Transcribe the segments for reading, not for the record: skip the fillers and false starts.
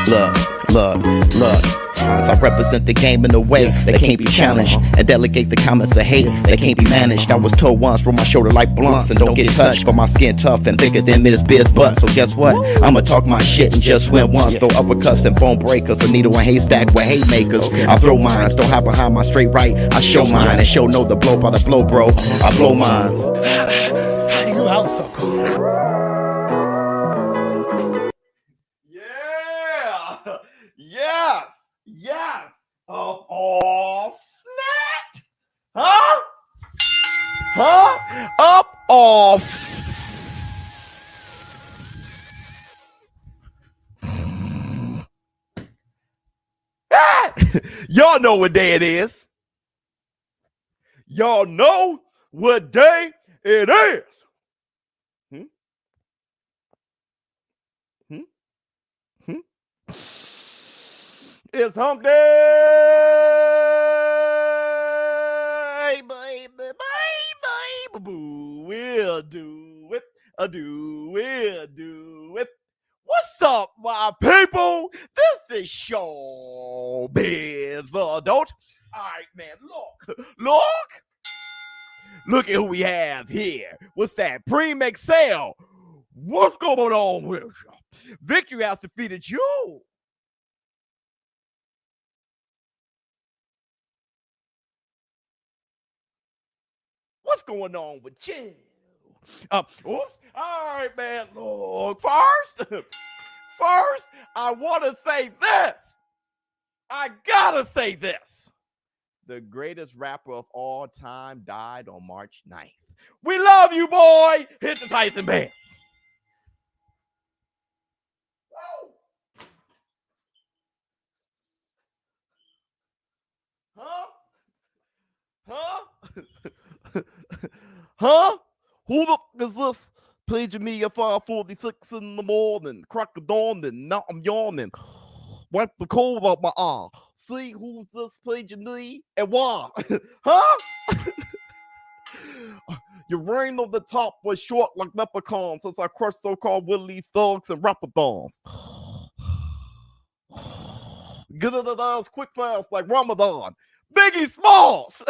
Look. As I represent the game in a way that can't be challenged, and delegate the comments of hate that can't be managed. I was told once, roll my shoulder like blunts and don't get touched, but my skin tough and thicker than Miss Biz butt. So guess what? I'ma talk my shit and just win once. Throw uppercuts and bone breakers, a needle and haystack with haymakers. I throw mines, don't hide behind my straight right. I show mine and show no the blow by the blow, bro. I blow mines. You out, sucker. Yeah. Yes. Oh, snap. Huh? Up off. Y'all know what day it is. Y'all know what day it is. It's hump day, baby. We'll do it. What's up, my people? This is ShowBizz, the adult. All right, man, look at who we have here. What's that? Premix sale. What's going on with you? Victory has defeated you. What's going on with you? Oops. All right, man. Look, first, I want to say this. I gotta say this. The greatest rapper of all time died on March 9th. We love you, boy. Hit the Tyson band. Huh? Who the fuck is this? Paging me at 5:46 in the morning, crack of dawn, and now I'm yawning. Wipe the cold off my eye. See who's this paging me and why? Huh? Your reign on the top was short like leprechauns since I crushed so-called Willie thugs and rapadons. Get it at us quick fast like Ramadan. Biggie Smalls.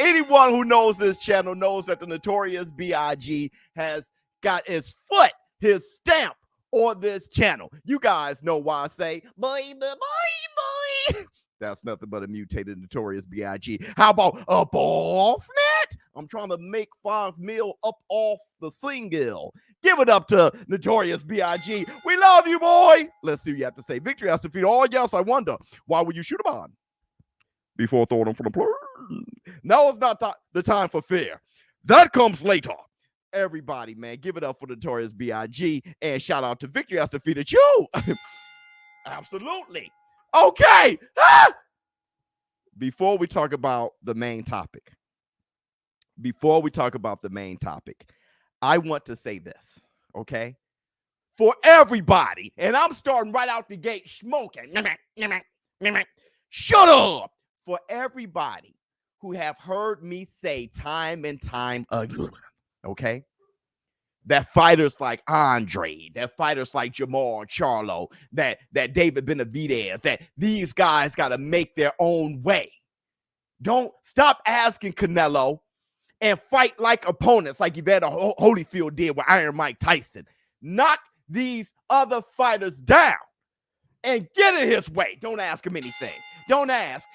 Anyone who knows this channel knows that the Notorious B.I.G has got his foot, his stamp on this channel. You guys know why I say, boy. That's nothing but a mutated Notorious B.I.G. How about up off net? I'm trying to make 5 mil up off the single. Give it up to Notorious B.I.G. We love you, boy. Let's see what you have to say. Victory has to defeat all. Yes, I wonder. Why would you shoot him on? Before throwing them for the play. Now it's not the time for fear. That comes later. Everybody, man, give it up for Notorious B.I.G. and shout out to Victory has defeated you. Absolutely. Okay. Before we talk about the main topic, I want to say this, okay? For everybody, and I'm starting right out the gate smoking. Shut up. For everybody who have heard me say time and time again, okay, that fighters like Andre, that fighters like Jamal Charlo, that David Benavidez, that these guys got to make their own way. Don't stop asking Canelo and fight like opponents like Evander Holyfield did with Iron Mike Tyson. Knock these other fighters down and get in his way. Don't ask him anything. Don't ask,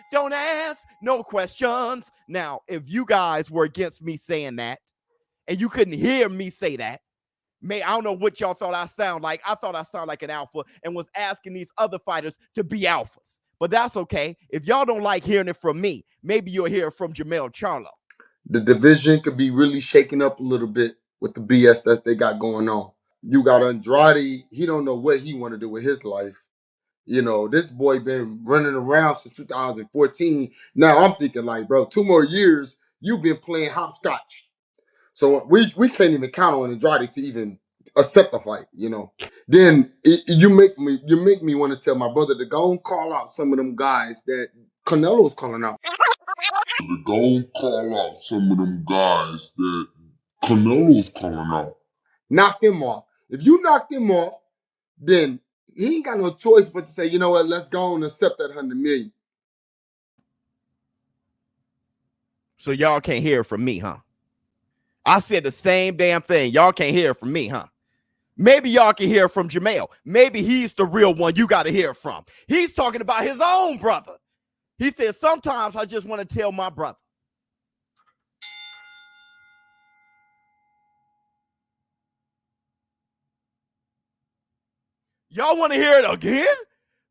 no questions. Now, if you guys were against me saying that, and you couldn't hear me say that, I don't know what y'all thought I sound like. I thought I sound like an alpha and was asking these other fighters to be alphas. But that's okay. If y'all don't like hearing it from me, maybe you'll hear it from Jamal Charlo. The division could be really shaken up a little bit with the BS that they got going on. You got Andrade, he don't know what he want to do with his life. You know, this boy been running around since 2014. Now I'm thinking like, bro, 2 more years, you've been playing hopscotch. So we can't even count on Andrade to even accept the fight, you know. Then you make me want to tell my brother to go and call out some of them guys that Canelo's calling out. Go and call out some of them guys that Canelo's calling out. Knock them off. If you knock them off, then he ain't got no choice but to say, you know what, let's go and accept that 100 million. So y'all can't hear it from me, huh? I said the same damn thing. Y'all can't hear it from me, huh? Maybe y'all can hear it from Jamel. Maybe he's the real one you got to hear it from. He's talking about his own brother. He said, sometimes I just want to tell my brother. Y'all want to hear it again?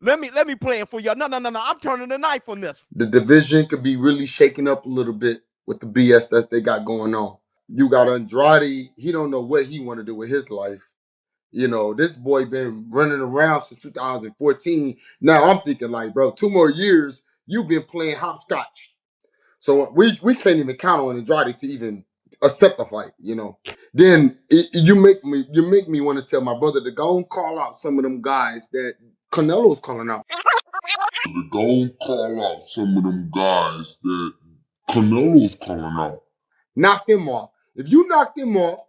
Let me play it for y'all. No. I'm turning the knife on this. The division could be really shaken up a little bit with the BS that they got going on. You got Andrade, he don't know what he want to do with his life. You know, this boy been running around since 2014. Now I'm thinking like, bro, 2 more years, you've been playing hopscotch. So we can't even count on Andrade to even accept a fight, you know. Then you make me want to tell my brother to go and call out some of them guys that Canelo's calling out. To go and call out some of them guys that Canelo's calling out. Knock them off. If you knock them off,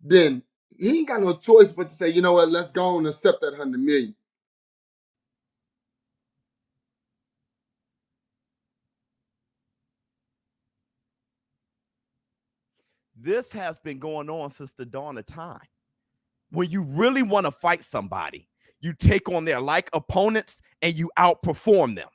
then he ain't got no choice but to say, you know what, let's go and accept that 100 million. This has been going on since the dawn of time. When you really want to fight somebody, you take on their like opponents and you outperform them.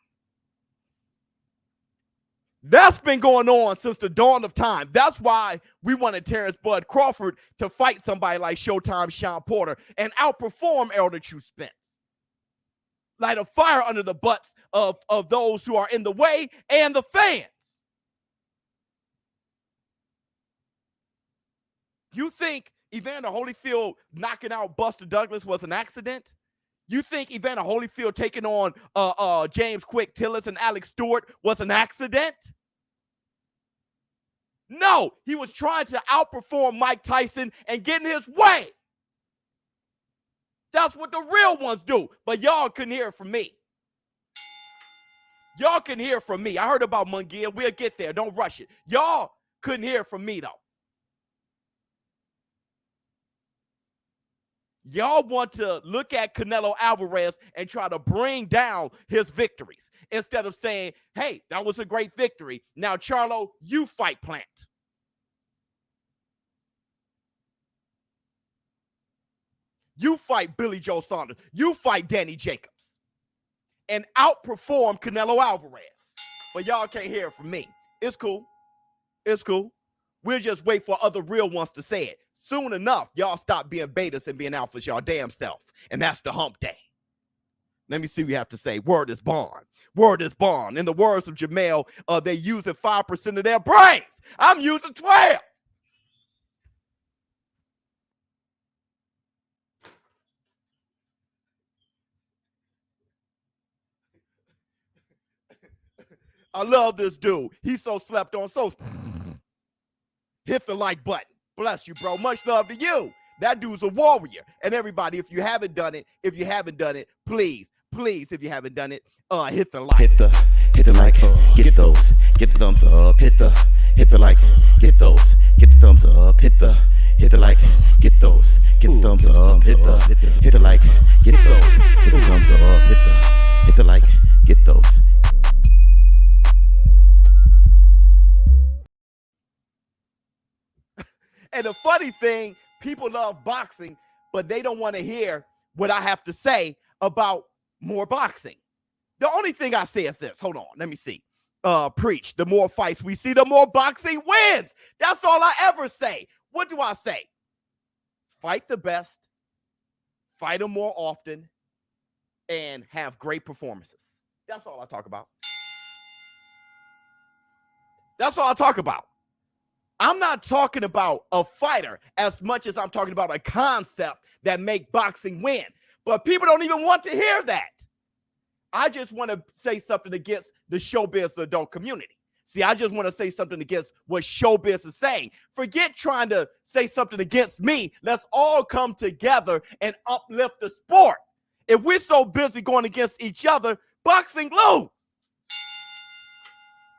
That's been going on since the dawn of time. That's why we wanted Terrence Bud Crawford to fight somebody like Showtime Sean Porter and outperform Elder True Spence. Light a fire under the butts of those who are in the way and the fans. You think Evander Holyfield knocking out Buster Douglas was an accident? You think Evander Holyfield taking on James Quick Tillis and Alex Stewart was an accident? No, he was trying to outperform Mike Tyson and get in his way. That's what the real ones do. But y'all couldn't hear it from me. Y'all can hear from me. I heard about Mungia. We'll get there. Don't rush it. Y'all couldn't hear from me, though. Y'all want to look at Canelo Alvarez and try to bring down his victories instead of saying, hey, that was a great victory. Now, Charlo, you fight Plant. You fight Billy Joe Saunders. You fight Danny Jacobs. And outperform Canelo Alvarez. But y'all can't hear it from me. It's cool. It's cool. We'll just wait for other real ones to say it. Soon enough, y'all stop being betas and being alphas y'all damn self. And that's the hump day. Let me see what you have to say. Word is bond. Word is bond. In the words of Jamel, they're using 5% of their brains. I'm using 12. I love this dude. He's so slept on. So hit the like button. Bless you, bro. Much love to you. That dude's a warrior. And everybody, if you haven't done it, please, if you haven't done it, hit the like. Hit the like, get those, get the thumbs up, hit the like, get those, get the thumbs up, hit the like, get those, get the thumbs up, hit the like, get those, get the thumbs up, hit the like, get those. And the funny thing, people love boxing, but they don't want to hear what I have to say about more boxing. The only thing I say is this. Hold on. Let me see. Preach. The more fights we see, the more boxing wins. That's all I ever say. What do I say? Fight the best, fight them more often, and have great performances. That's all I talk about. That's all I talk about. I'm not talking about a fighter as much as I'm talking about a concept that make boxing win. But people don't even want to hear that. I just want to say something against the showbiz adult community. See, I just want to say something against what showbiz is saying. Forget trying to say something against me. Let's all come together and uplift the sport. If we're so busy going against each other, boxing lose.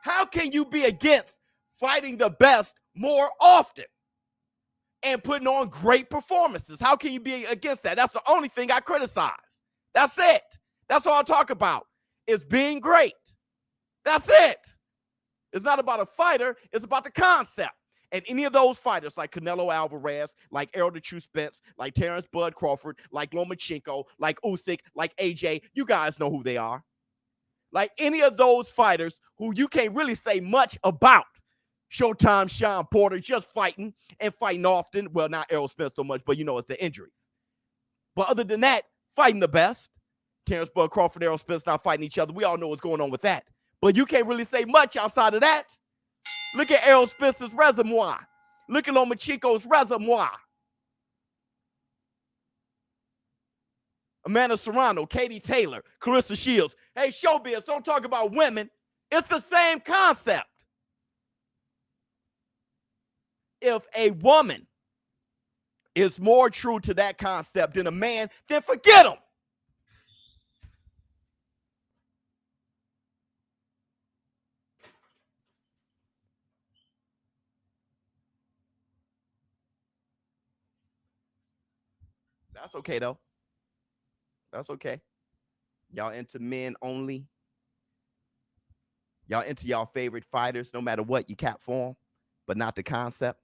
How can you be against fighting the best more often and putting on great performances? How can you be against that? That's the only thing I criticize. That's it. That's all I talk about. It's being great. That's it. It's not about a fighter. It's about the concept. And any of those fighters like Canelo Alvarez, like Errol the True Spence, like Terrence Bud Crawford, like Lomachenko, like Usyk, like AJ, you guys know who they are. Like any of those fighters who you can't really say much about. Showtime, Sean Porter, just fighting and fighting often. Well, not Errol Spence so much, but you know it's the injuries. But other than that, fighting the best. Terrence Bud Crawford, Errol Spence not fighting each other. We all know what's going on with that. But you can't really say much outside of that. Look at Errol Spence's resume. Look at Lomachenko's resume. Amanda Serrano, Katie Taylor, Clarissa Shields. Hey, Showbiz, don't talk about women. It's the same concept. If a woman is more true to that concept than a man, then forget them. That's okay, though. That's okay. Y'all into men only. Y'all into y'all favorite fighters, no matter what you cap for them, but not the concept.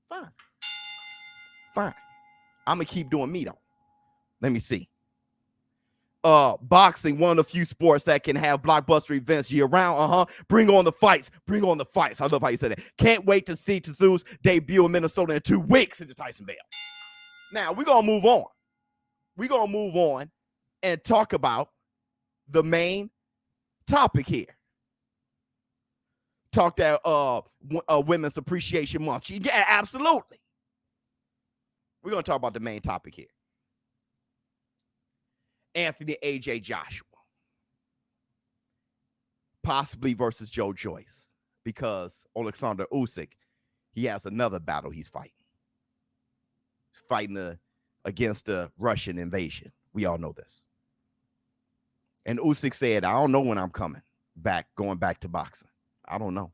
Fine. Fine. I'm going to keep doing me, though. Let me see. Boxing, one of the few sports that can have blockbuster events year-round. Bring on the fights. Bring on the fights. I love how you said that. Can't wait to see Tszew's debut in Minnesota in 2 weeks at the Tyson Bell. Now, we're going to move on. We're going to move on and talk about the main topic here. Talk that Women's Appreciation Month. Yeah, absolutely. We're going to talk about the main topic here. Anthony AJ Joshua. Possibly versus Joyce. Because Alexander Usyk, he has another battle he's fighting. He's fighting against the Russian invasion. We all know this. And Usyk said, I don't know when I'm going back to boxing. I don't know.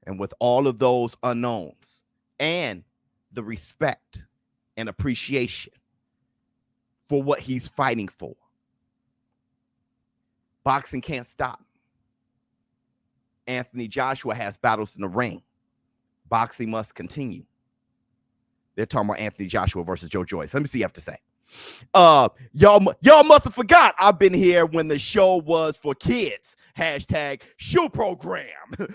And with all of those unknowns and the respect and appreciation for what he's fighting for, boxing can't stop. Anthony Joshua has battles in the ring. Boxing must continue. They're talking about Anthony Joshua versus Joyce. Let me see what you have to say. Y'all must have forgot I've been here when the show was for kids. Hashtag shoe program.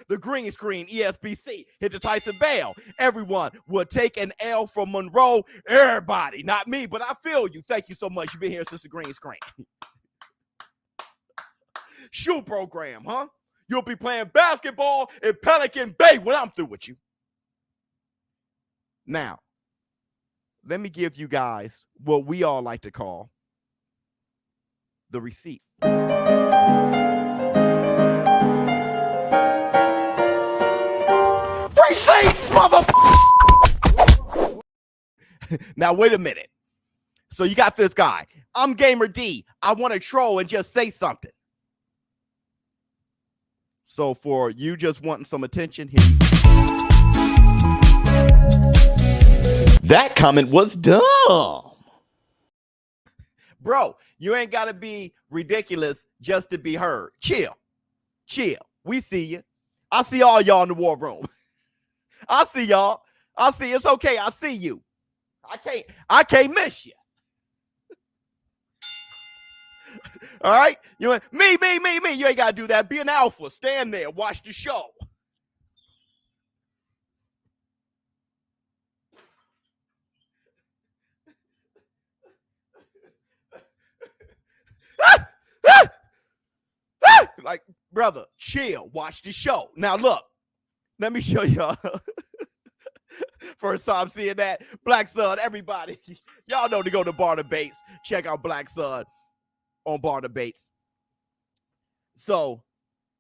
The green screen, ESPC, hit the Tyson Bell. Everyone will take an L from Monroe. Everybody, not me, but I feel you. Thank you so much. You've been here since the green screen. Shoe program, huh? You'll be playing basketball in Pelican Bay when I'm through with you. Now, let me give you guys what we all like to call the receipt. Receipts, motherfucker! Now, wait a minute. So you got this guy. I'm Gamer D. I want to troll and just say something. So for you just wanting some attention, here you go. That comment was dumb. Bro, you ain't got to be ridiculous just to be heard. Chill. Chill. We see you. I see all y'all in the war room. I see y'all. I see. It's okay. I see you. I can't miss you. All right? You me. You ain't got to do that. Be an alpha. Stand there. Watch the show. Like, brother, chill. Watch the show. Now, look. Let me show y'all. First time seeing that. Black Sun, everybody. Y'all know to go to Bar Debates. Check out Black Sun on Bar Debates. So,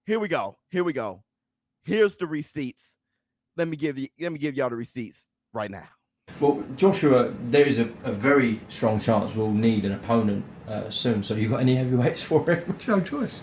here we go. Here's the receipts. Let me give y'all the receipts right now. Well, Joshua, there is a very strong chance we'll need an opponent soon. So, you got any heavyweights for him? Joyce.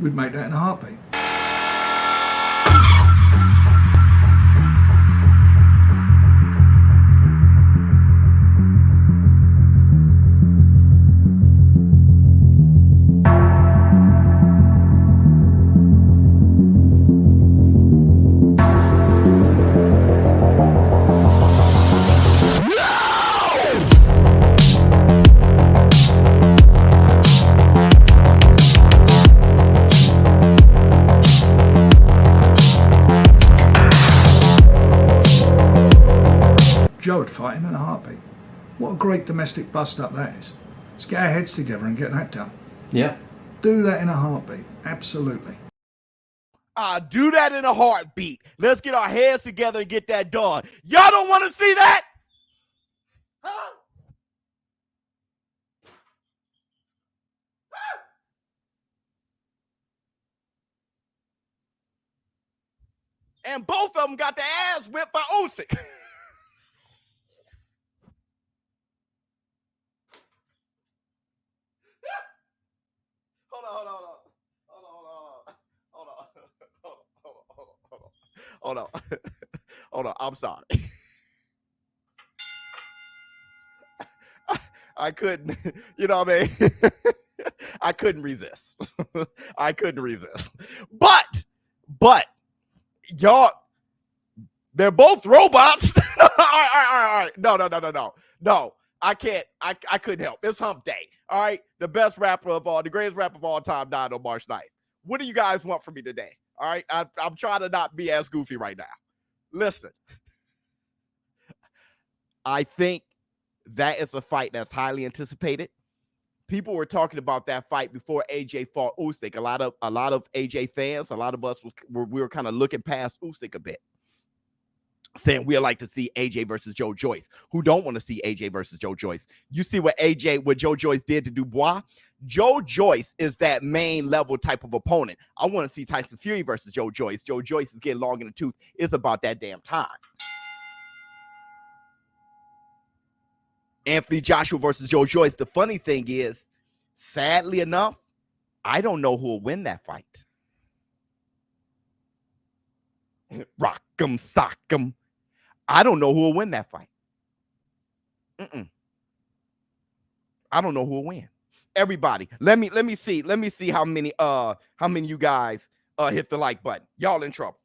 We'd make that in a heartbeat. Joe would fight him in a heartbeat. What a great domestic bust-up that is. Let's get our heads together and get that done. Yeah. Do that in a heartbeat. Absolutely. Do that in a heartbeat. Let's get our heads together and get that done. Y'all don't want to see that? Huh? And both of them got their ass whipped by Usyk. Hold on. I'm sorry. I couldn't, you know what I mean? I couldn't resist. But y'all, they're both robots. All right. No, I can't. I couldn't help. It's hump day. All right. The greatest rapper of all time died on March 9th. What do you guys want from me today? All right. I'm trying to not be as goofy right now. Listen, I think that is a fight that's highly anticipated. People were talking about that fight before AJ fought Usyk. A lot of AJ fans, a lot of us we were kind of looking past Usyk a bit, saying we'd like to see AJ versus Joe Joyce. Who don't want to see AJ versus Joe Joyce? You see what Joe Joyce did to Dubois? Joe Joyce is that main level type of opponent. I want to see Tyson Fury versus Joe Joyce. Joe Joyce is getting long in the tooth. It's about that damn time. Anthony Joshua versus Joe Joyce. The funny thing is, sadly enough, I don't know who will win that fight. Rock 'em, sock 'em. I don't know who will win that fight. I don't know who will win. Everybody, let me see how many you guys hit the like button. Y'all in trouble.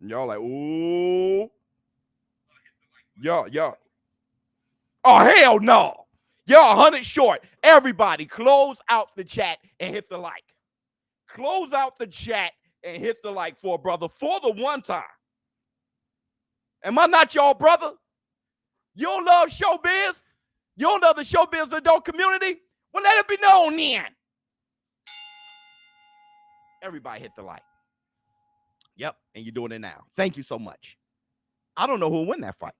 Y'all like, ooh. Y'all. Oh, hell no. Y'all 100 short. Everybody, close out the chat and hit the like. Close out the chat and hit the like for a brother for the one time. Am I not y'all brother? You don't love showbiz? You don't love the showbiz adult community? Well, let it be known then. Everybody hit the like. Yep, and you're doing it now. Thank you so much. I don't know who will win that fight.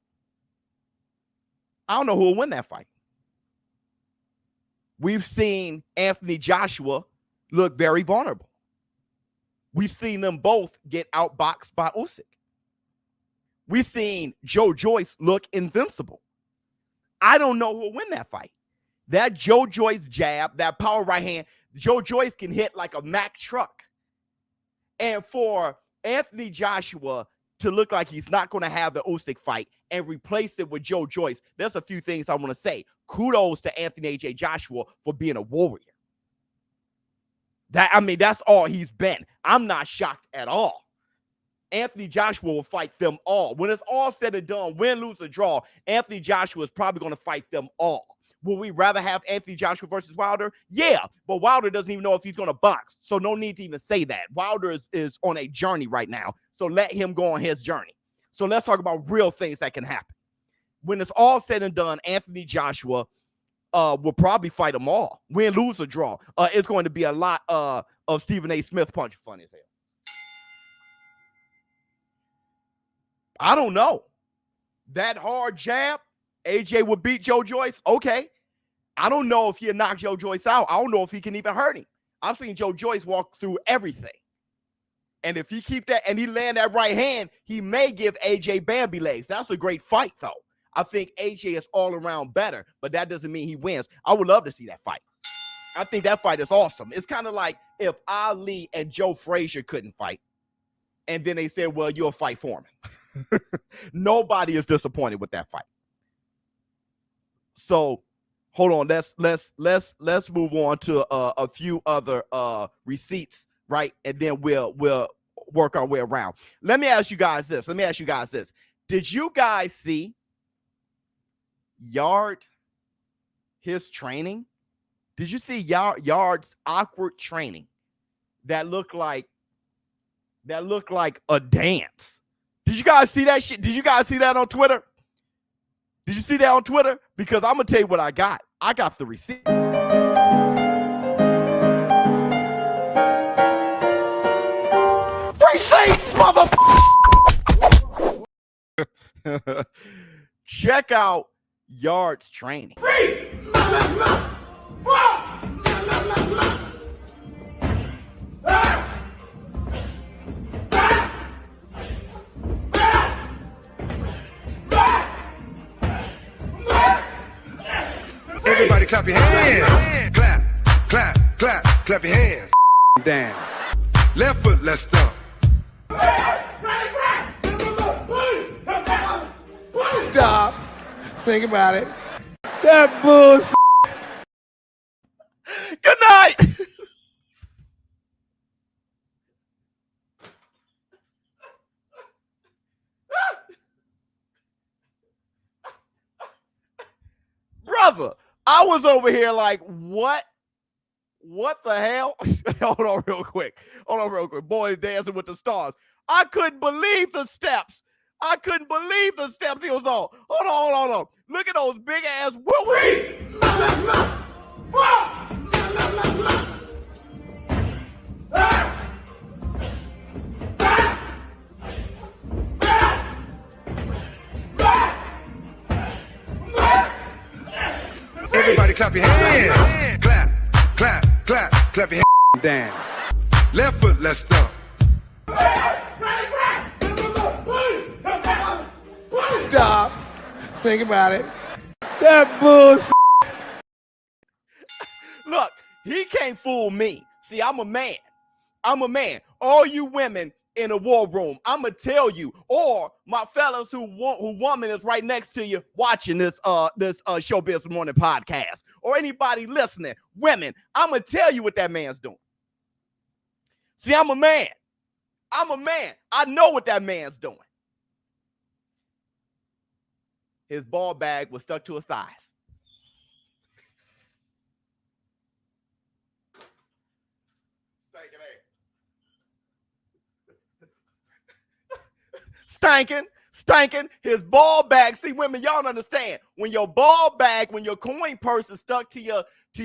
We've seen Anthony Joshua look very vulnerable. We've seen them both get outboxed by Usyk. We've seen Joe Joyce look invincible. I don't know who will win that fight. That Joe Joyce jab, that power right hand, Joe Joyce can hit like a Mack truck. And for Anthony Joshua to look like he's not going to have the Usyk fight and replace it with Joe Joyce, there's a few things I want to say. Kudos to Anthony A.J. Joshua for being a warrior. That's all he's been. I'm not shocked at all. Anthony Joshua will fight them all. When it's all said and done, win, lose, or draw, Anthony Joshua is probably going to fight them all. Will we rather have Anthony Joshua versus Wilder? Yeah, but Wilder doesn't even know if he's going to box, so no need to even say that. Wilder is on a journey right now, so let him go on his journey. So let's talk about real things that can happen. When it's all said and done, Anthony Joshua will probably fight them all. Win, lose, or draw. It's going to be a lot of Stephen A. Smith punch. Funny as hell. I don't know. That hard jab, AJ would beat Joe Joyce. Okay. I don't know if he'll knock Joe Joyce out. I don't know if he can even hurt him. I've seen Joe Joyce walk through everything. And if he keep that and he land that right hand, he may give AJ Bambi legs. That's a great fight, though. I think AJ is all around better, but that doesn't mean he wins. I would love to see that fight. I think that fight is awesome. It's kind of like if Ali and Joe Frazier couldn't fight, and then they said, well, you'll fight Foreman. Nobody is disappointed with that fight. So hold on, let's move on to a few other receipts, right? And then we'll work our way around. Let me ask you guys this. Did you guys see his training? Did you see Yard's awkward training that looked like a dance? Did you guys see that shit? Did you guys see that on Twitter? Did you see that on Twitter? Because I'm gonna tell you what I got. I got the receipt. Receipts, motherfucker. Check out Yard's training. Everybody clap your hands. Clap, clap, clap, clap your hands. Dance. Left foot, let's stomp. Stop. Think about it. That bullshit. Good night. Brother, I was over here like, what the hell? Hold on real quick. Boys Dancing with the Stars. I couldn't believe the steps. I couldn't believe the steps he was on. Hold on. Look at those big ass whoop. Everybody clap your hands. Clap, clap, clap, clap your hands. Dance. Left foot, let's stomp. Stop. Think about it. That bullshit. Look, he can't fool me. See, I'm a man. All you women in a war room, I'm gonna tell you, or my fellas who woman is right next to you watching this Showbiz Morning podcast, or anybody listening, women, I'm gonna tell you what that man's doing. See, I'm a man. I know what that man's doing. His ball bag was stuck to his thighs. Stankin'. His ball bag. See, women, y'all don't understand. When your ball bag, when your coin purse is stuck to your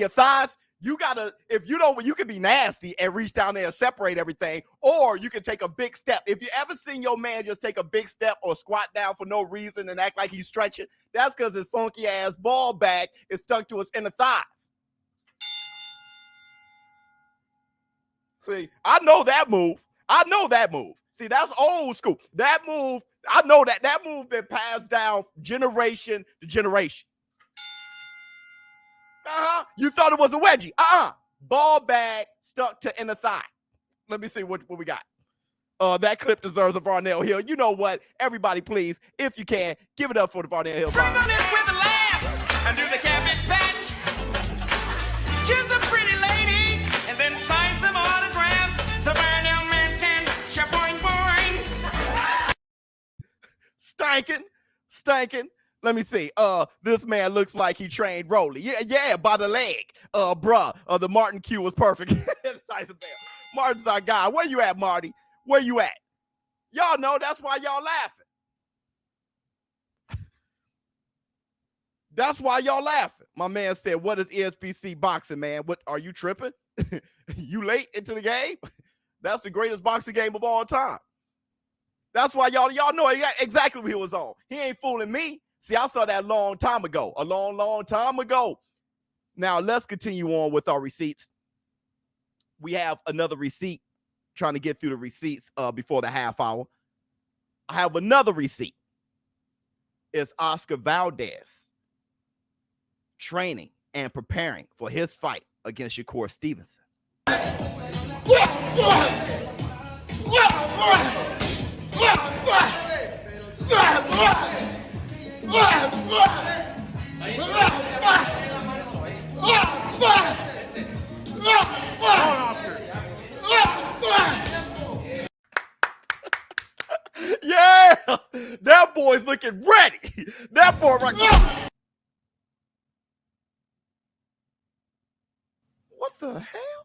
thighs, you gotta, you can be nasty and reach down there and separate everything, or you can take a big step. If you ever seen your man just take a big step or squat down for no reason and act like he's stretching, that's because his funky ass ball bag is stuck to his inner thighs. See, I know that move. See, that's old school. That move, I know that move been passed down generation to generation. You thought it was a wedgie. Ball bag stuck to inner thigh. Let me see what we got. That clip deserves a Varnell Hill. You know what? Everybody, please, if you can, give it up for the Varnell Hill. Sprinkle it with the laugh and do the cabbage patch. Kiss a pretty lady and then sign some autographs. The Varnell man can shaboing boing. Stankin'. Let me see. This man looks like he trained Rolly. Yeah, by the leg. The Martin Q was perfect. Tyson Bell. Martin's our guy. Where you at, Marty? Where you at? Y'all know that's why y'all laughing. My man said, what is ESPC boxing, man? What, are you tripping? You late into the game? That's the greatest boxing game of all time. That's why y'all know exactly what he was on. He ain't fooling me. See, I saw that a long time ago. Now, let's continue on with our receipts. We have another receipt, trying to get through the receipts before the half hour. I have another receipt. It's Oscar Valdez training and preparing for his fight against Shakur Stevenson. Yeah, that boy's looking ready. That boy right now. What the hell?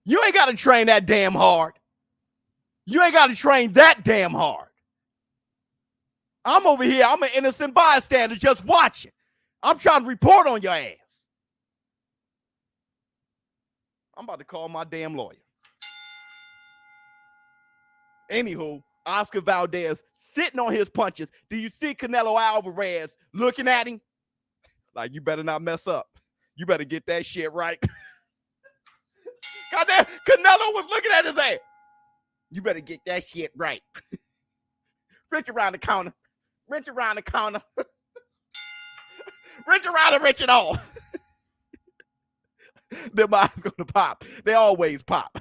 You ain't got to train that damn hard. You ain't got to train that damn hard. I'm over here. I'm an innocent bystander just watching. I'm trying to report on your ass. I'm about to call my damn lawyer. Anywho, Oscar Valdez sitting on his punches. Do you see Canelo Alvarez looking at him? Like, you better not mess up. You better get that shit right. Goddamn, Canelo was looking at his ass. You better get that shit right. Reach around the corner. Reach around the corner. Reach around and reach it all. Their eyes gonna pop. They always pop.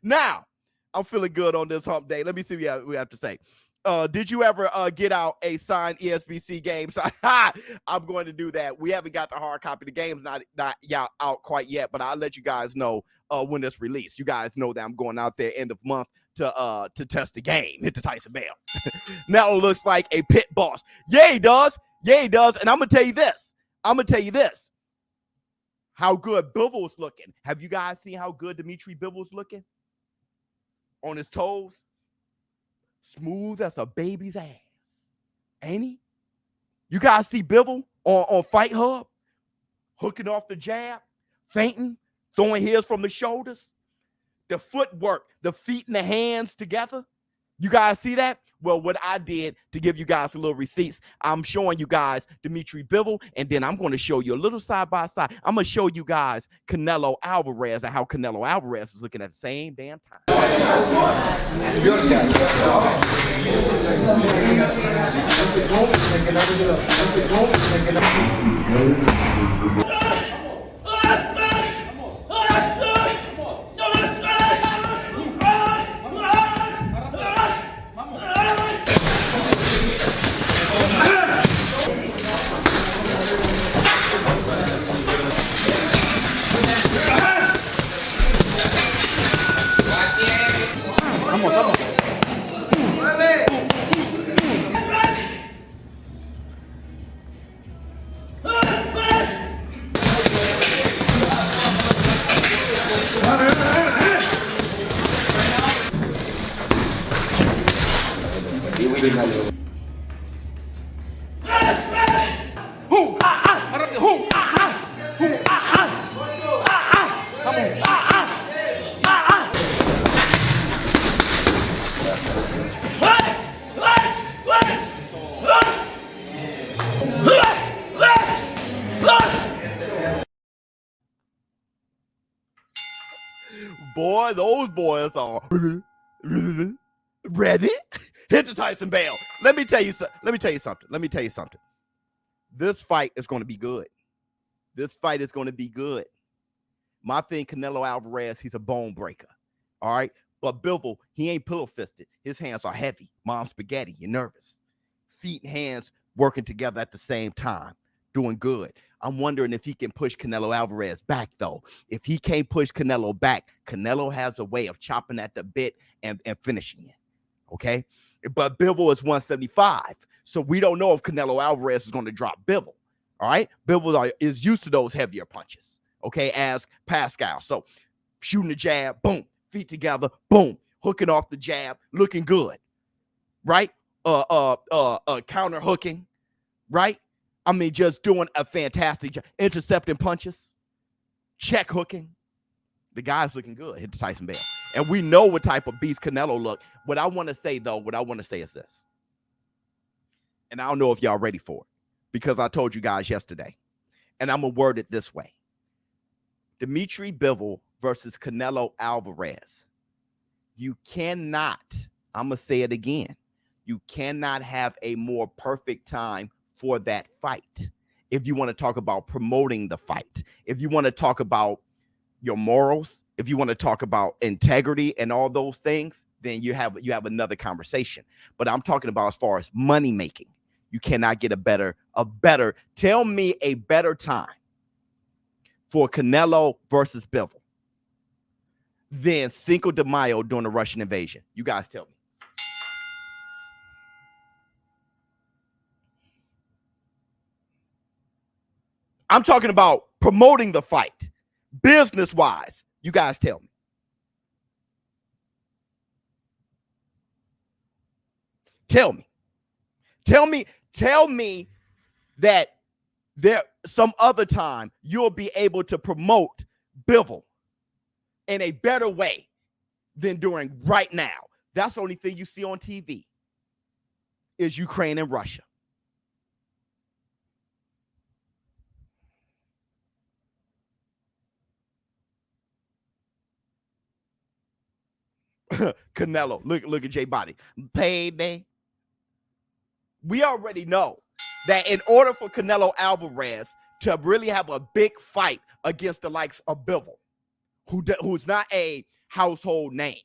Now, I'm feeling good on this hump day. Let me see what we have to say. Did you ever get out a signed ESBC game? So, I'm going to do that. We haven't got the hard copy. The game's not out quite yet, but I'll let you guys know when it's released. You guys know that I'm going out there end of month to test the game. Hit the Tyson Bell. Now it looks like a pit boss. Yeah, he does. Yeah, he does. And I'm gonna tell you this. How good Bivol's looking. Have you guys seen how good Dimitri Bivol's looking? On his toes. Smooth as a baby's ass. Ain't he? You guys see Bivol on Fight Hub? Hooking off the jab, feinting, throwing his from the shoulders. The footwork, the feet and the hands together. You guys see that? Well, what I did to give you guys a little receipts, I'm showing you guys Dimitri Bivol, and then I'm going to show you a little side by side. I'm going to show you guys Canelo Alvarez and how Canelo Alvarez is looking at the same damn time. Boy, those boys are ready. Hit the Tyson Bell. Let me tell you something. This fight is going to be good. My thing, Canelo Alvarez, he's a bone breaker. All right. But Bivol, he ain't pillow fisted. His hands are heavy. Mom spaghetti. You're nervous. Feet and hands working together at the same time. Doing good. I'm wondering if he can push Canelo Alvarez back, though. If he can't push Canelo back, Canelo has a way of chopping at the bit and finishing it. Okay? But Bivol is 175. So we don't know if Canelo Alvarez is going to drop Bivol. All right? Bivol is used to those heavier punches. Okay? As Pascal. So shooting the jab, boom. Feet together, boom. Hooking off the jab, looking good. Right? Counter hooking. Right? I mean, just doing a fantastic job. Intercepting punches, check hooking. The guy's looking good. Hit the Tyson bell. And we know what type of beast Canelo look. What I want to say, though, is this. And I don't know if y'all ready for it because I told you guys yesterday. And I'm going to word it this way. Dimitri Bivol versus Canelo Alvarez. You cannot, I'm going to say it again. You cannot have a more perfect time for that fight. If you want to talk about promoting the fight, if you want to talk about your morals, if you want to talk about integrity and all those things, then you have another conversation. But I'm talking about as far as money making. You cannot get a better, tell me a better time for Canelo versus Bivol than Cinco de Mayo during the Russian invasion. You guys tell me. I'm talking about promoting the fight, business-wise. You guys tell me. Tell me that there some other time you'll be able to promote Bivol in a better way than during right now. That's the only thing you see on TV is Ukraine and Russia. Canelo, look at J Body. Payday. We already know that in order for Canelo Alvarez to really have a big fight against the likes of Bivol, who's not a household name,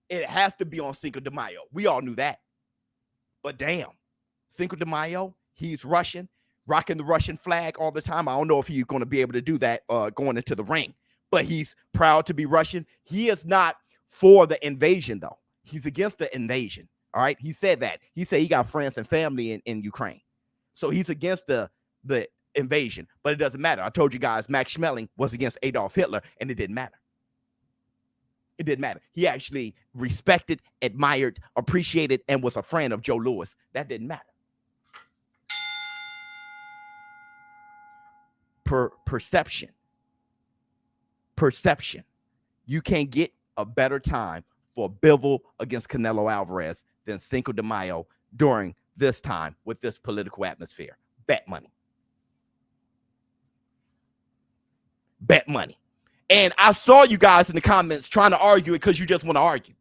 it has to be on Cinco de Mayo. We all knew that. But damn, Cinco de Mayo, he's Russian, rocking the Russian flag all the time. I don't know if he's going to be able to do that going into the ring, but he's proud to be Russian. He is not for the invasion, though. He's against the invasion. All right. He said that. He said he got friends and family in Ukraine. So he's against the invasion, but it doesn't matter. I told you guys Max Schmeling was against Adolf Hitler, and it didn't matter. It didn't matter. He actually respected, admired, appreciated, and was a friend of Joe Louis. That didn't matter. Perception. You can't get a better time for Bivol against Canelo Alvarez than Cinco de Mayo during this time with this political atmosphere. Bet money. And I saw you guys in the comments trying to argue it because you just want to argue.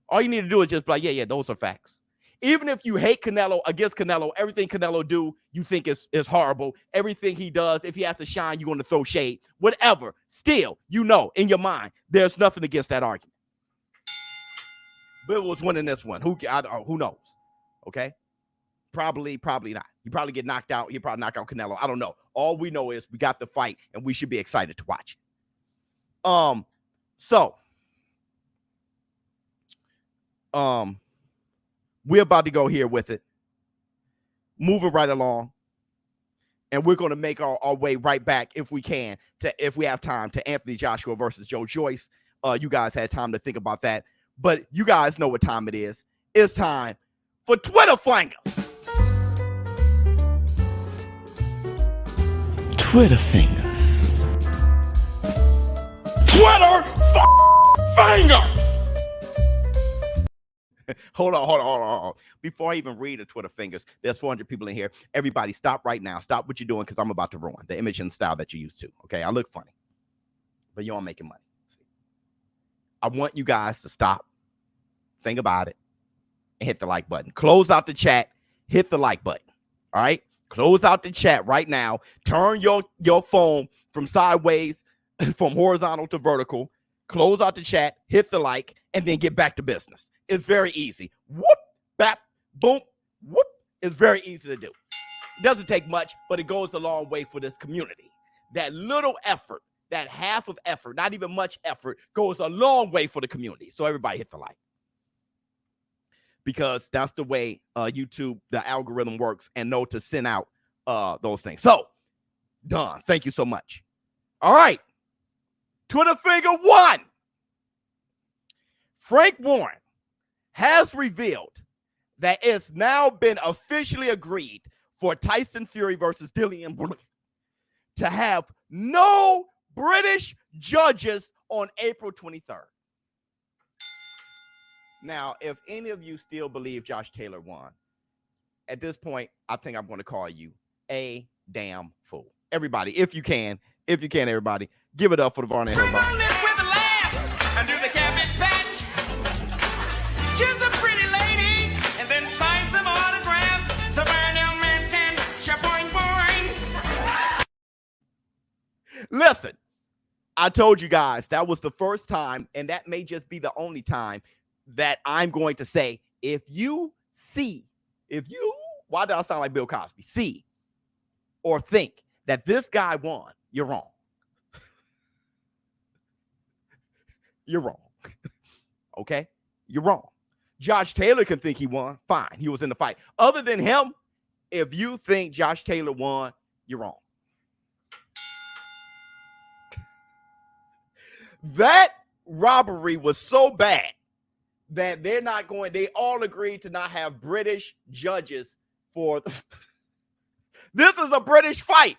All you need to do is just be like, yeah, those are facts. Even if you hate Canelo, against Canelo, everything Canelo do, you think is horrible. Everything he does, if he has to shine, you're going to throw shade. Whatever. Still, you know, in your mind, there's nothing against that argument. Bill was winning this one. Who knows? Okay? Probably not. He probably get knocked out. He probably knock out Canelo. I don't know. All we know is we got the fight, and we should be excited to watch it. We're about to go here with it. Moving right along. And we're going to make our way right back, if we can, if we have time, to Anthony Joshua versus Joyce. You guys had time to think about that. But you guys know what time it is. It's time for Twitter Fingers. Twitter Fingers. Twitter Fingers. Hold on. Before I even read the Twitter Fingers, there's 400 people in here. Everybody stop right now. Stop what you're doing because I'm about to ruin the image and style that you're used to. Okay, I look funny, but you aren't making money. I want you guys to stop, think about it, and hit the like button. Close out the chat, hit the like button. All right? Close out the chat right now. Turn your phone from sideways, from horizontal to vertical. Close out the chat, hit the like, and then get back to business. It's very easy. Whoop, bap, boom, whoop. It's very easy to do. It doesn't take much, but it goes a long way for this community. That little effort, that half of effort, not even much effort, goes a long way for the community. So everybody hit the like. Because that's the way YouTube, the algorithm works, and know to send out those things. So, done. Thank you so much. All right. Twitter Finger 1. Frank Warren has revealed that it's now been officially agreed for Tyson Fury versus Dillian to have no British judges on April 23rd. Now, if any of you still believe Josh Taylor won, at this point, I think I'm going to call you a damn fool. Everybody, if you can, everybody, give it up for the Varney Hill. With a laugh under the cabbage patch. She's a pretty lady, and then signs some autographs. The Varney Manton, shaboing boing. Listen, I told you guys that was the first time, and that may just be the only time that I'm going to say, why do I sound like Bill Cosby? See or think that this guy won, you're wrong. You're wrong. Okay? You're wrong. Josh Taylor can think he won. Fine. He was in the fight. Other than him, if you think Josh Taylor won, you're wrong. That robbery was so bad that they all agreed to not have British judges for this is a British fight.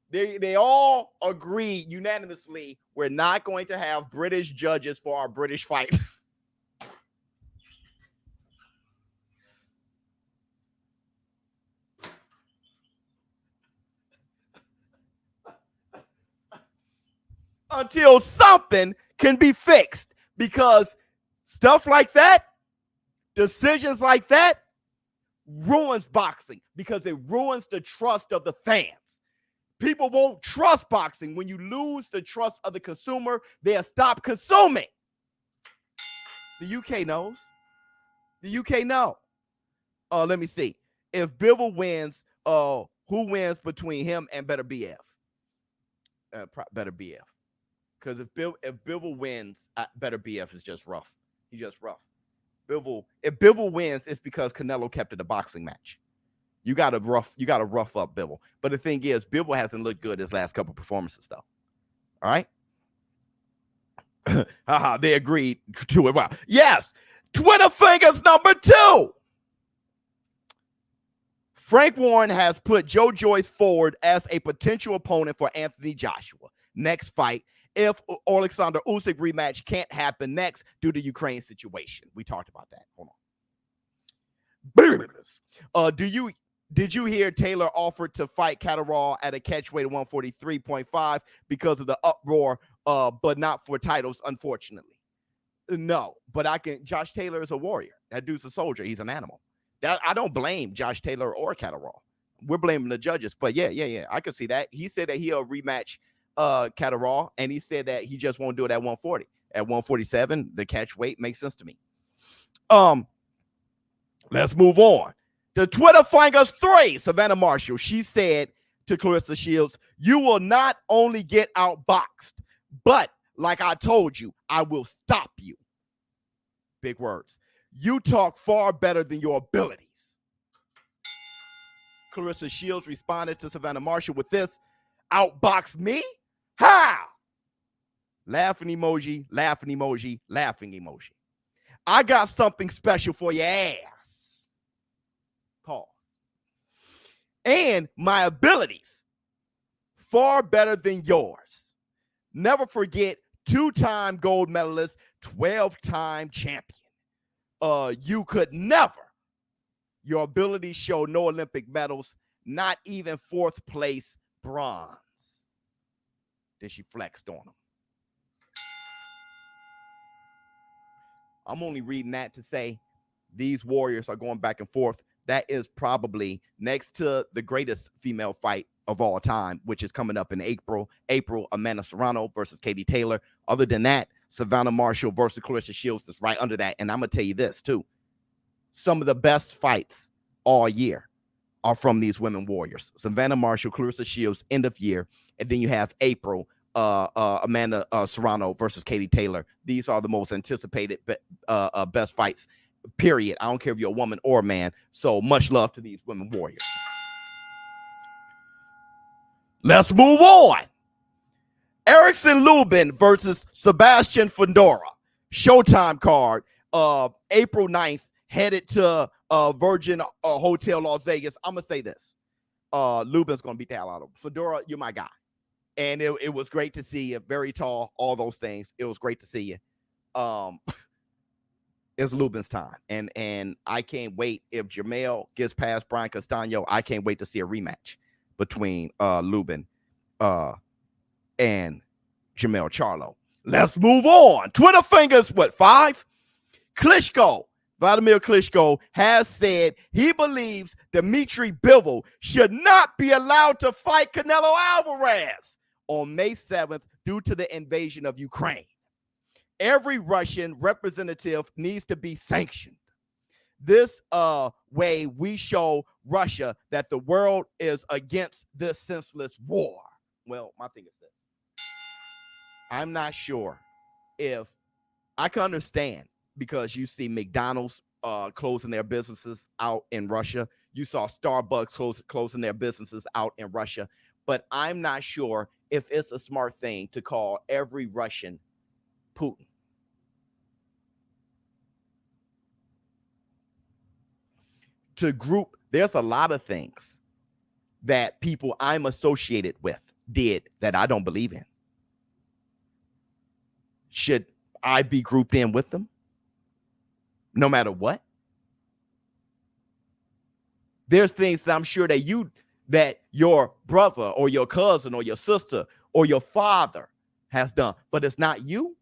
They all agreed unanimously, we're not going to have British judges for our British fight. Until something can be fixed, because stuff like that, decisions like that, ruins boxing, because it ruins the trust of the fans. People won't trust boxing. When you lose the trust of the consumer, they'll stop consuming. The UK knows. The UK know. Let me see. If Bivol wins, who wins between him and Better BF? Better BF. Because if Bivol wins, Better BF is just rough. He's just rough. If Bivol wins, it's because Canelo kept it a boxing match. You gotta rough up Bivol. But the thing is, Bivol hasn't looked good his last couple performances, though. All right. They agreed to it. Wow. Yes. Twitter fingers number 2. Frank Warren has put Joe Joyce forward as a potential opponent for Anthony Joshua. Next fight, if Alexander Usyk rematch can't happen next due to Ukraine situation. We talked about that. Hold on. Did you hear Taylor offered to fight Catterall at a catchweight of 143.5 because of the uproar, but not for titles, unfortunately? No, but Josh Taylor is a warrior. That dude's a soldier. He's an animal. I don't blame Josh Taylor or Catterall. We're blaming the judges. But yeah, I could see that. He said that he'll rematch Catterall, and he said that he just won't do it at 140. At 147, the catch weight makes sense to me. Let's move on. The Twitter fingers 3, Savannah Marshall. She said to Clarissa Shields, "You will not only get outboxed, but like I told you, I will stop you." Big words. You talk far better than your abilities. Clarissa Shields responded to Savannah Marshall with this: "Outbox me? How?" Laughing emoji, laughing emoji, laughing emoji. "I got something special for your ass." Pause. "And my abilities far better than yours. Never forget, 2-time gold medalist, 12-time champion. You could never. Your abilities show no Olympic medals, not even 4th place bronze." Then she flexed on him. I'm only reading that to say these warriors are going back and forth. That is probably next to the greatest female fight of all time, which is coming up in April, Amanda Serrano versus Katie Taylor. Other than that, Savannah Marshall versus Clarissa Shields is right under that. And I'm going to tell you this, too. Some of the best fights all year are from these women warriors. Savannah Marshall, Clarissa Shields, end of year. And then you have April, Amanda Serrano versus Katie Taylor. These are the most anticipated best fights, period. I don't care if you're a woman or a man. So much love to these women warriors. Let's move on. Erickson Lubin versus Sebastian Fundora. Showtime card. April 9th, headed to Virgin Hotel Las Vegas. I'm going to say this. Lubin's gonna beat the hell out of him. Fedora, you're my guy. And it was great to see you. Very tall, all those things. It was great to see you. It's Lubin's time. And I can't wait. If Jamel gets past Brian Castano, I can't wait to see a rematch between Lubin and Jamel Charlo. Let's move on. Twitter fingers, what, 5? Klitschko, Vladimir Klitschko, has said he believes Dmitry Bivol should not be allowed to fight Canelo Alvarez on May 7th due to the invasion of Ukraine. Every Russian representative needs to be sanctioned. This way we show Russia that the world is against this senseless war. Well, my thing is this. I'm not sure if I can understand, because you see McDonald's closing their businesses out in Russia. You saw Starbucks closing their businesses out in Russia. But I'm not sure if it's a smart thing to call every Russian Putin. To group, there's a lot of things that people I'm associated with did that I don't believe in. Should I be grouped in with them? No matter what? There's things that I'm sure that your brother or your cousin or your sister or your father has done, but it's not you.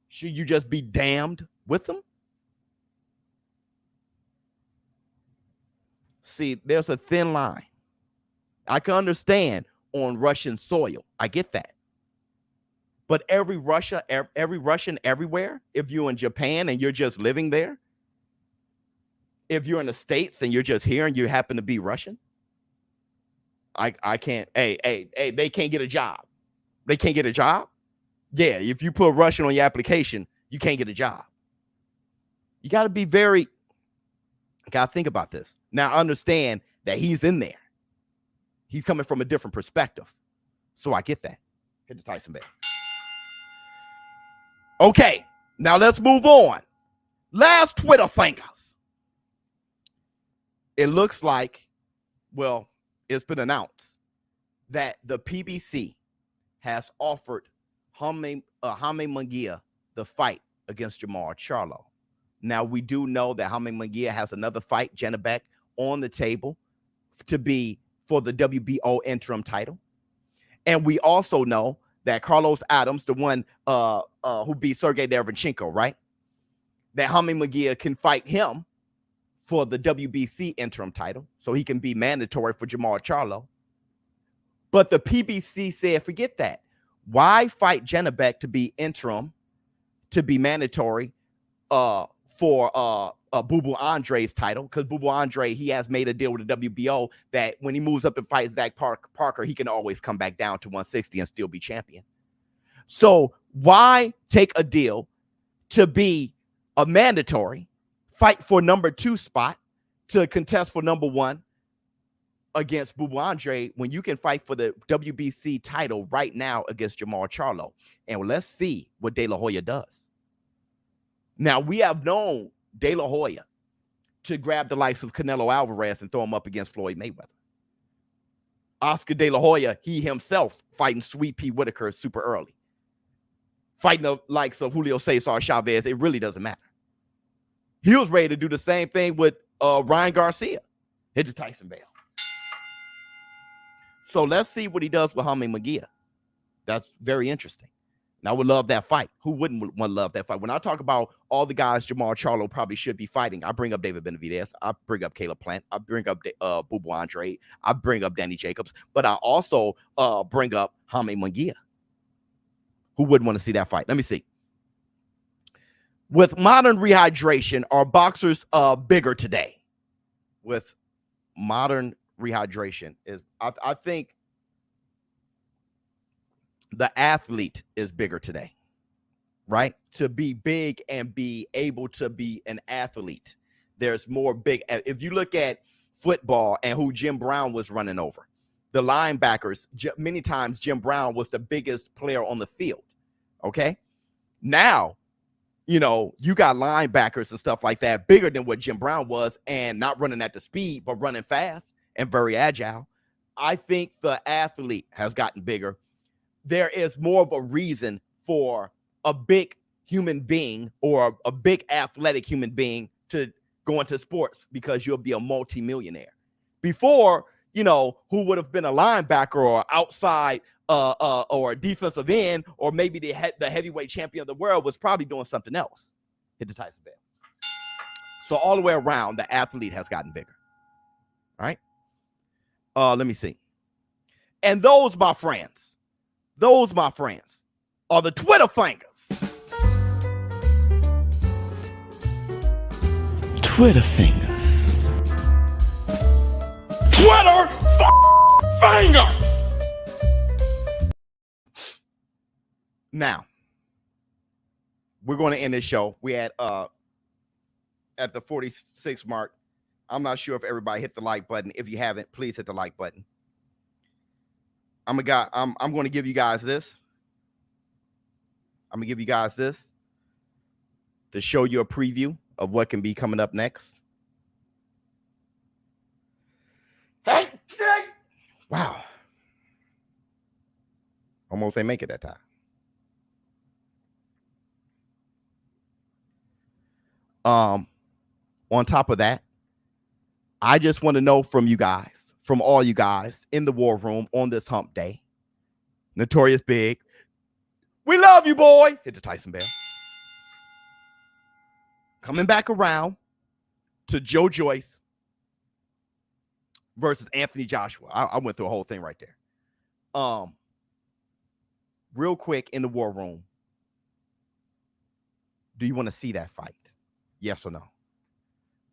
Should you just be damned with them? See, there's a thin line. I can understand on Russian soil. I get that. But every Russian everywhere, if you're in Japan and you're just living there, if you're in the States and you're just here and you happen to be Russian, I can't, hey, they can't get a job. They can't get a job? Yeah, if you put Russian on your application, you can't get a job. You got to be got to think about this. Now, understand that he's in there. He's coming from a different perspective. So I get that. Hit the Tyson bell. Okay, now let's move on. Last Twitter fingers. It looks like, well, it's been announced that the PBC has offered Jaime Munguia the fight against Jamar Charlo. Now, we do know that Jaime Munguia has another fight, Janabek, on the table to be for the WBO interim title. And we also know that Carlos Adams, the one who beat Sergey Derevchenko, right? That Jaime Munguia can fight him for the WBC interim title, so he can be mandatory for Jamar Charlo. But the PBC said, forget that. Why fight Janabek to be interim, to be mandatory for Bubu Andre's title? Because Bubu Andre, he has made a deal with the WBO that when he moves up to fight Zach Parker, he can always come back down to 160 and still be champion. So why take a deal to be a mandatory, fight for number 2 spot to contest for number 1 against Bubu Andre when you can fight for the WBC title right now against Jamar Charlo? And let's see what De La Hoya does. Now, we have known De La Hoya to grab the likes of Canelo Alvarez and throw him up against Floyd Mayweather. Oscar De La Hoya, he himself fighting Sweet Pea Whitaker super early. Fighting the likes of Julio Cesar Chavez, it really doesn't matter. He was ready to do the same thing with Ryan Garcia. Hit the Tyson bell. So let's see what he does with Jaime Munguia. That's very interesting. And I would love that fight. Who wouldn't want to love that fight? When I talk about all the guys Jamar Charlo probably should be fighting, I bring up David Benavidez. I bring up Caleb Plant. I bring up Bubu Andre. I bring up Danny Jacobs. But I also bring up Jaime Munguia. Who wouldn't want to see that fight? Let me see. With modern rehydration, are boxers bigger today? With modern rehydration, I think the athlete is bigger today, right? To be big and be able to be an athlete, there's more big. If you look at football and who Jim Brown was running over, the linebackers, many times Jim Brown was the biggest player on the field, okay? Now, you know, you got linebackers and stuff like that bigger than what Jim Brown was, and not running at the speed, but running fast and very agile. I think the athlete has gotten bigger. There is more of a reason for a big human being or a big athletic human being to go into sports, because you'll be a multimillionaire. Before, you know, who would have been a linebacker or outside or a defensive end, or maybe the heavyweight champion of the world, was probably doing something else. Hit the Tyson bell. So all the way around, the athlete has gotten bigger. All right. Let me see. And those, my friends, are the Twitter fingers. Twitter fingers. Twitter fingers. Now, we're going to end this show. We at the 46 mark. I'm not sure if everybody hit the like button. If you haven't, please hit the like button. I'm going to give you guys this. I'm going to give you guys this to show you a preview of what can be coming up next. Hey! Wow. Almost ain't make it that time. On top of that, I just want to know from you guys, from all you guys in the war room on this hump day. Notorious Big. We love you, boy. Hit the Tyson bell. Coming back around to Joyce versus Anthony Joshua. I went through a whole thing right there. Real quick in the war room. Do you want to see that fight? Yes or no?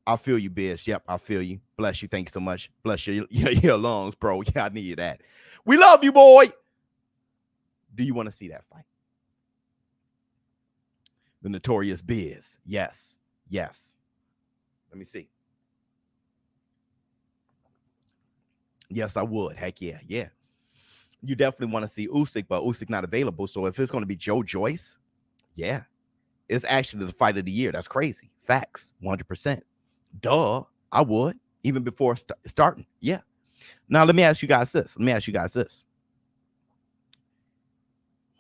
I feel you, Biz. Yep, I feel you. Bless you. Thank you so much. Bless your lungs, bro. Yeah, I need that. We love you, boy. Do you want to see that fight? The Notorious Biz. Yes. Yes. Let me see. Yes, I would. Heck yeah. Yeah. You definitely want to see Usyk, but Usyk not available. So if it's going to be Joyce, yeah. It's actually the fight of the year. That's crazy. Facts. 100%. Duh. I would. Even before starting. Yeah. Now, let me ask you guys this.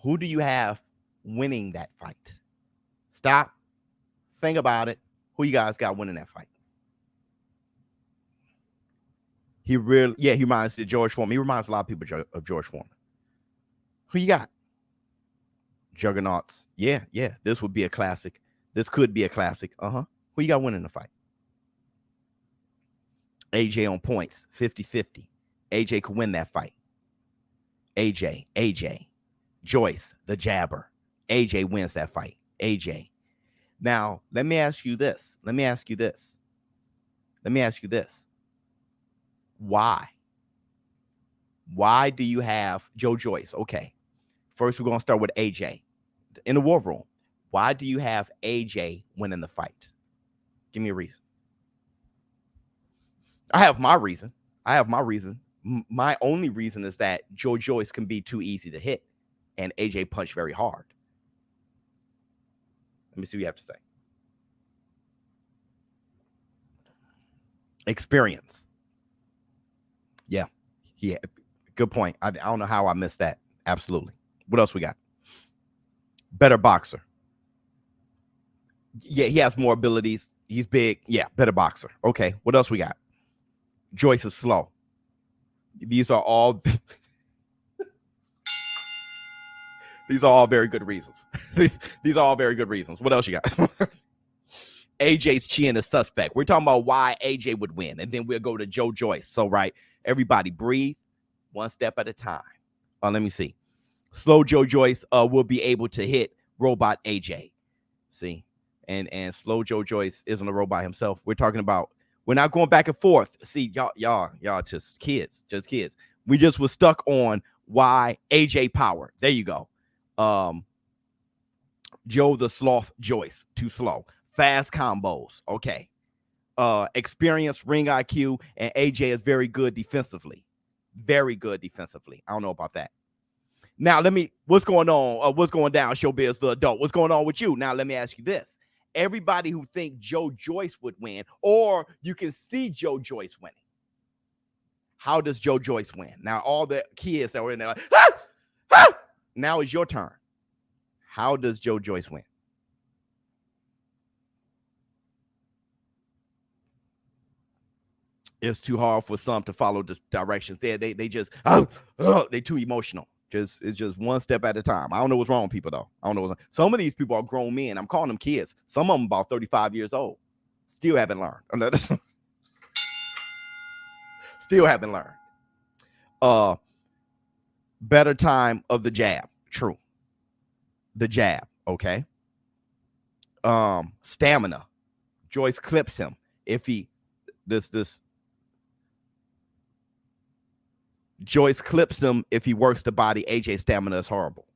Who do you have winning that fight? Stop. Think about it. Who you guys got winning that fight? He reminds me of George Foreman. He reminds a lot of people of George Foreman. Who you got? Juggernauts. Yeah. This would be a classic. This could be a classic. Who you got winning the fight? AJ on points, 50-50. AJ could win that fight. AJ. Joyce, the jabber. AJ wins that fight. AJ. Now, let me ask you this. Why? Why do you have Joyce? Okay. First, we're going to start with AJ. In the war room, why do you have AJ winning the fight? Give me a reason. I have my reason. My only reason is that Joyce can be too easy to hit, and AJ punched very hard. Let me see what you have to say. Experience. Yeah. Good point. I don't know how I missed that. Absolutely. What else we got? Better boxer. Yeah, he has more abilities. He's big. Yeah, better boxer. Okay, what else we got? Joyce is slow. These are all very good reasons. These are all very good reasons. What else you got? AJ's chin is suspect. We're talking about why AJ would win, and then we'll go to Joyce. So, right, everybody breathe one step at a time. Let me see. Slow Joyce will be able to hit robot AJ. See, and slow Joyce isn't a robot himself. We're talking about, we're not going back and forth. See, y'all just kids. We just were stuck on why AJ power. There you go. Joe the Sloth Joyce, too slow. Fast combos. Okay. Experience, ring IQ, and AJ is very good defensively. I don't know about that. Now, what's going on? What's going down, Showbiz, the adult? What's going on with you? Now, let me ask you this. Everybody who think Joe Joyce would win, or you can see Joe Joyce winning. How does Joe Joyce win? Now, all the kids that were in there like, ah! Ah! Now it's your turn. How does Joe Joyce win? It's too hard for some to follow the directions. They just they too emotional. It's just one step at a time. I don't know what's wrong with people though. I don't know. Some of these people are grown men. I'm calling them kids. Some of them about 35 years old. Still haven't learned. Still haven't learned. Better time of the jab. True. The jab. Okay. Stamina. Joyce clips him. If he Joyce clips him if he works the body. AJ stamina is horrible.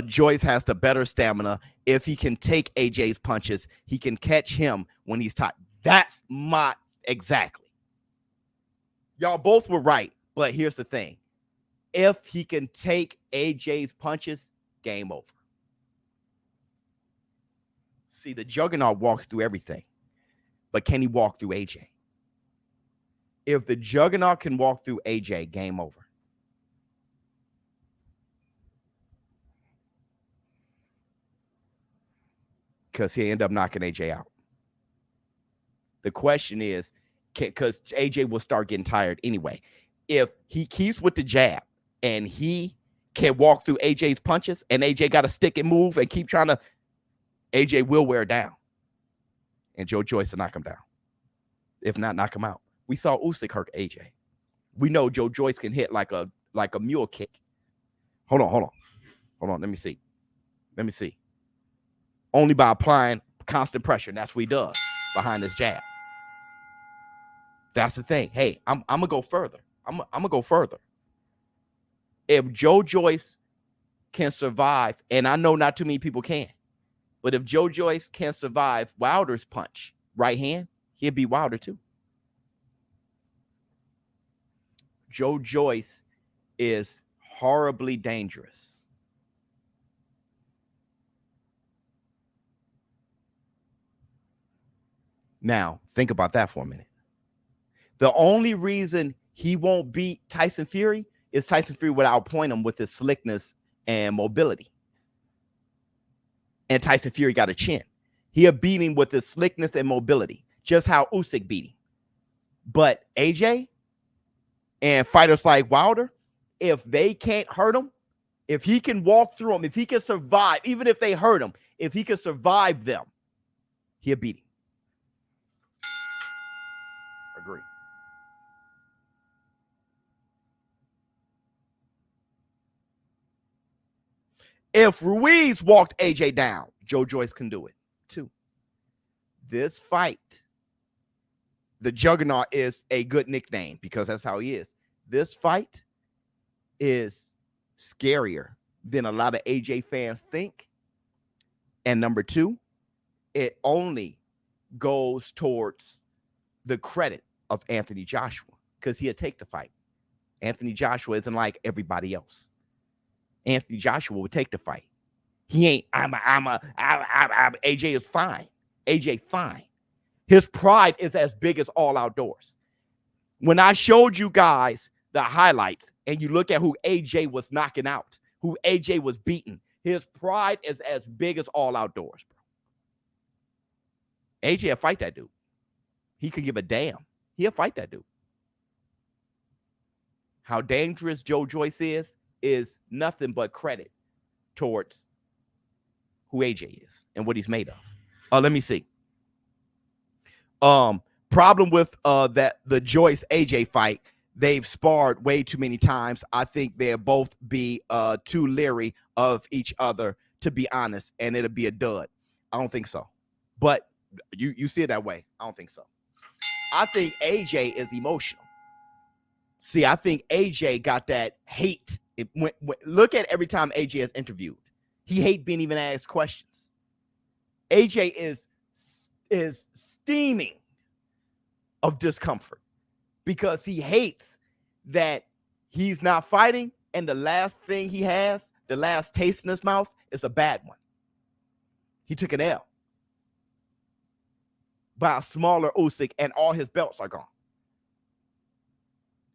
Joyce has the better stamina. If he can take AJ's punches, he can catch him when he's tight. That's my exactly. Y'all both were right, but here's the thing. If he can take AJ's punches, game over. See, the Juggernaut walks through everything. But can he walk through AJ? If the Juggernaut can walk through AJ, game over. Because he'll end up knocking AJ out. The question is, because AJ will start getting tired anyway. If he keeps with the jab and he can walk through AJ's punches and AJ got to stick and move and keep trying to, AJ will wear down. And Joe Joyce will knock him down. If not, knock him out. We saw Usyk hurt AJ. We know Joe Joyce can hit like a mule kick. Hold on. Let me see. Only by applying constant pressure. And that's what he does behind his jab. That's the thing. Hey, I'm gonna go further. I'm gonna go further. If Joe Joyce can survive, and I know not too many people can, but if Joe Joyce can survive Wilder's punch, right hand, he'll be Wilder too. Joe Joyce is horribly dangerous. Now, think about that for a minute. The only reason he won't beat Tyson Fury is Tyson Fury would outpoint him with his slickness and mobility. And Tyson Fury got a chin. He'll beat him with his slickness and mobility, just how Usyk beat him. But AJ and fighters like Wilder, if they can't hurt him, if he can walk through them, if he can survive, even if they hurt him, if he can survive them, he'll beat him. Agree. If Ruiz walked AJ down, Joe Joyce can do it too. This fight, the Juggernaut is a good nickname because that's how he is. This fight is scarier than a lot of AJ fans think. And number two, it only goes towards the credit of Anthony Joshua because he'll take the fight. Anthony Joshua isn't like everybody else. Anthony Joshua would take the fight. He ain't, AJ is fine. AJ fine. His pride is as big as All Outdoors. When I showed you guys the highlights and you look at who AJ was knocking out, who AJ was beating, his pride is as big as All Outdoors, bro. AJ will fight that dude. He could give a damn. He'll fight that dude. How dangerous Joe Joyce is nothing but credit towards who AJ is and what he's made of. Let me see. Problem with the Joyce AJ fight, they've sparred way too many times. I think they'll both be too leery of each other, to be honest, and it'll be a dud. I don't think so. But you see it that way. I don't think so. I think AJ is emotional. See, I think AJ got that hate. Look at every time AJ is interviewed. He hate being even asked questions. AJ is steaming of discomfort. because he hates that he's not fighting, and the last thing he has, the last taste in his mouth, is a bad one. He took an L by a smaller Usyk, and all his belts are gone.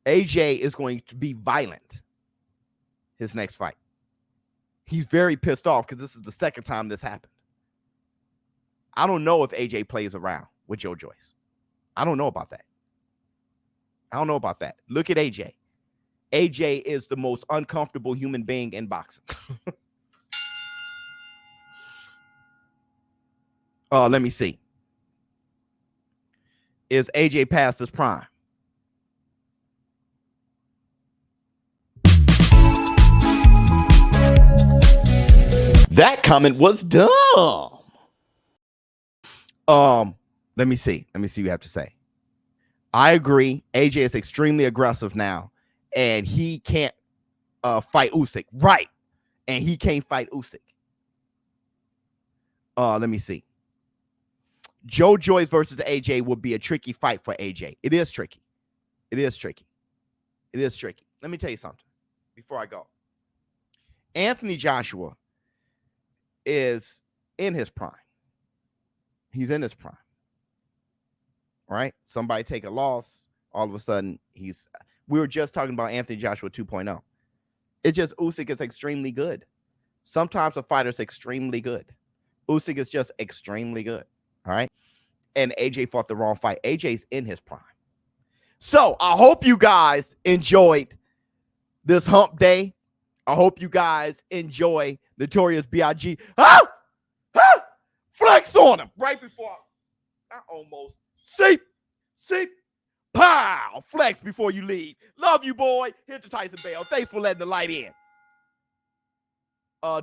AJ is going to be violent his next fight. He's very pissed off because this is the second time this happened. I don't know if AJ plays around with Joyce. I don't know about that. Look at AJ. AJ is the most uncomfortable human being in boxing. Let me see. Is AJ past his prime? That comment was dumb. Let me see what you have to say. I agree. AJ is extremely aggressive now, and he can't fight Usyk. Right. And he can't fight Usyk. Let me see. Joyce versus AJ would be a tricky fight for AJ. It is tricky. Let me tell you something before I go. Anthony Joshua is in his prime. He's in his prime. Right? Somebody take a loss. All of a sudden, we were just talking about Anthony Joshua 2.0. It's just Usyk is extremely good. Sometimes a fighter's extremely good. Usyk is just extremely good. All right. And AJ fought the wrong fight. AJ's in his prime. So I hope you guys enjoyed this hump day. I hope you guys enjoy Notorious B.I.G. Flex on him right before I almost see, pow, flex before you leave. Love you, boy. Hit the Tyson bell. Thanks for letting the light in.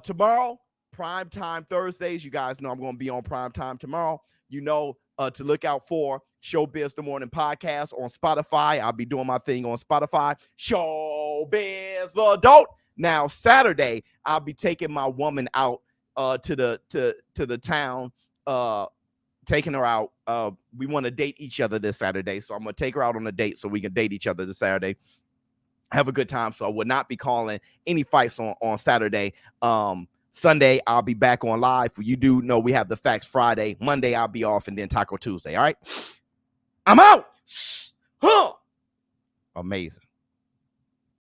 Tomorrow, primetime Thursdays. You guys know I'm going to be on primetime tomorrow. You know, to look out for Showbiz the Morning podcast on Spotify. I'll be doing my thing on Spotify. Showbiz the Adult. Now, Saturday, I'll be taking my woman out to the town, taking her out. We want to date each other this Saturday, so I'm going to take her out on a date so we can date each other this Saturday. Have a good time. So I will not be calling any fights on Saturday. Sunday, I'll be back on live. You do know we have the Facts Friday. Monday, I'll be off, and then Taco Tuesday. All right? I'm out. Amazing.